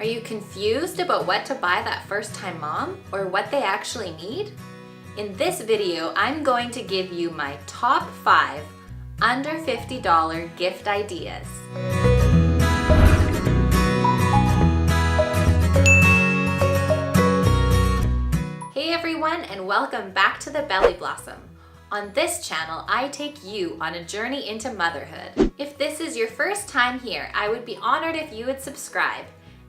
Are you confused about what to buy that first-time mom or what they actually need? In this video, I'm going to give you my top 5 under $50 gift ideas. Hey everyone, and welcome back to the Belly Blossom. On this channel, I take you on a journey into motherhood. If this is your first time here, I would be honored if you would subscribe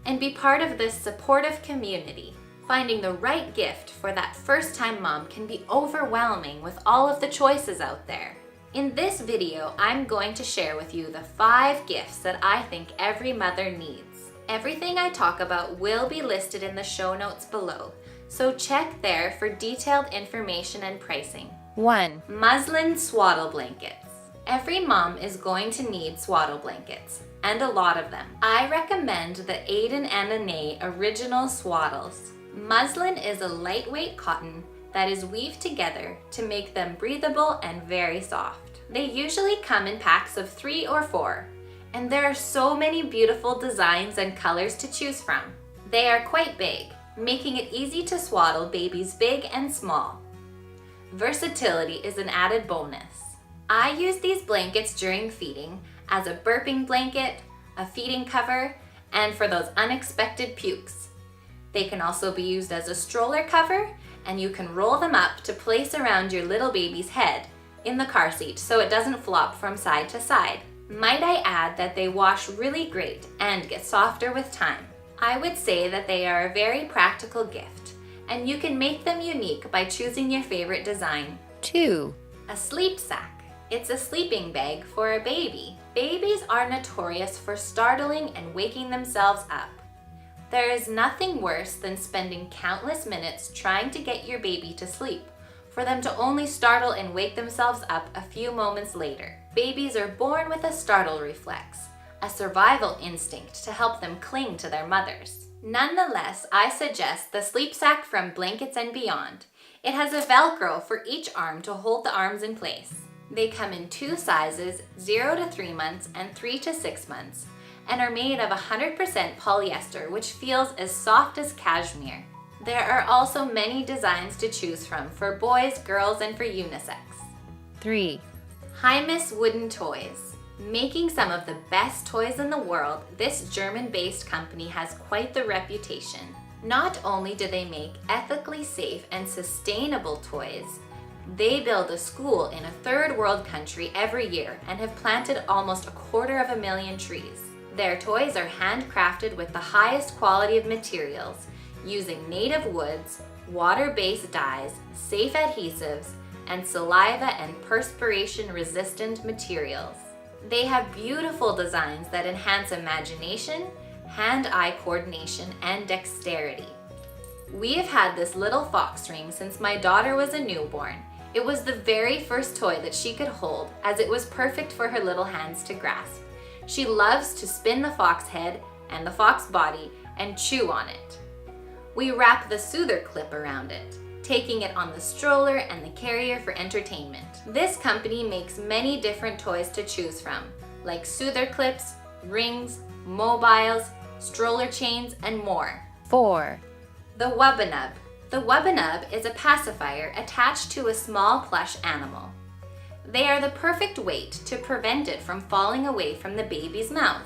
and be part of this supportive community. Finding the right gift for that first-time mom can be overwhelming with all of the choices out there. In this video, I'm going to share with you the 5 gifts that I think every mother needs. Everything I talk about will be listed in the show notes below, so check there for detailed information and pricing. 1. Muslin swaddle blankets. Every mom is going to need swaddle blankets, and a lot of them. I recommend the Aiden and Anae Original Swaddles. Muslin is a lightweight cotton that is weaved together to make them breathable and very soft. They usually come in packs of 3 or 4, and there are so many beautiful designs and colors to choose from. They are quite big, making it easy to swaddle babies big and small. Versatility is an added bonus. I use these blankets during feeding as a burping blanket, a feeding cover, and for those unexpected pukes. They can also be used as a stroller cover, and you can roll them up to place around your little baby's head in the car seat so it doesn't flop from side to side. Might I add that they wash really great and get softer with time. I would say that they are a very practical gift, and you can make them unique by choosing your favorite design. 2. A sleep sack. It's a sleeping bag for a baby. Babies are notorious for startling and waking themselves up. There is nothing worse than spending countless minutes trying to get your baby to sleep, for them to only startle and wake themselves up a few moments later. Babies are born with a startle reflex, a survival instinct to help them cling to their mothers. Nonetheless, I suggest the sleep sack from Blankets and Beyond. It has a Velcro for each arm to hold the arms in place. They come in 2 sizes, 0 to 3 months and 3 to 6 months, and are made of 100% polyester, which feels as soft as cashmere. There are also many designs to choose from for boys, girls, and for unisex. 3. Hymus Wooden Toys. Making some of the best toys in the world, this German-based company has quite the reputation. Not only do they make ethically safe and sustainable toys, they build a school in a third world country every year and have planted almost 250,000 trees. Their toys are handcrafted with the highest quality of materials, using native woods, water-based dyes, safe adhesives, and saliva and perspiration-resistant materials. They have beautiful designs that enhance imagination, hand-eye coordination, and dexterity. We have had this little fox ring since my daughter was a newborn. It was the very first toy that she could hold, as it was perfect for her little hands to grasp. She loves to spin the fox head and the fox body and chew on it. We wrap the soother clip around it, taking it on the stroller and the carrier for entertainment. This company makes many different toys to choose from, like soother clips, rings, mobiles, stroller chains, and more. 4. The Wubbanub. The Wubbanub is a pacifier attached to a small plush animal. They are the perfect weight to prevent it from falling away from the baby's mouth.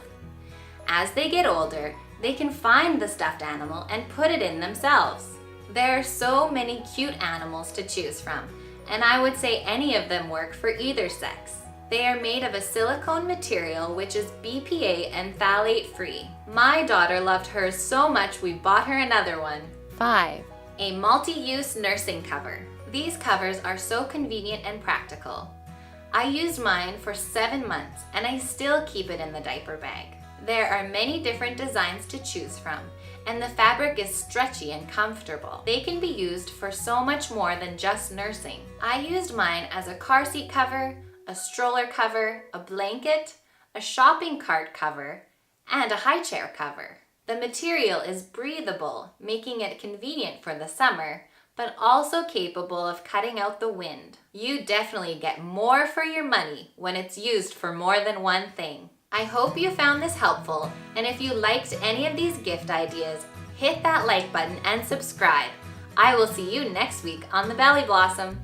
As they get older, they can find the stuffed animal and put it in themselves. There are so many cute animals to choose from, and I would say any of them work for either sex. They are made of a silicone material which is BPA and phthalate free. My daughter loved hers so much we bought her another one. 5. A multi-use nursing cover. These covers are so convenient and practical. I used mine for 7 months and I still keep it in the diaper bag. There are many different designs to choose from, and the fabric is stretchy and comfortable. They can be used for so much more than just nursing. I used mine as a car seat cover, a stroller cover, a blanket, a shopping cart cover, and a high chair cover. The material is breathable, making it convenient for the summer, but also capable of cutting out the wind. You definitely get more for your money when it's used for more than one thing. I hope you found this helpful, and if you liked any of these gift ideas, hit that like button and subscribe. I will see you next week on the Belly Blossom.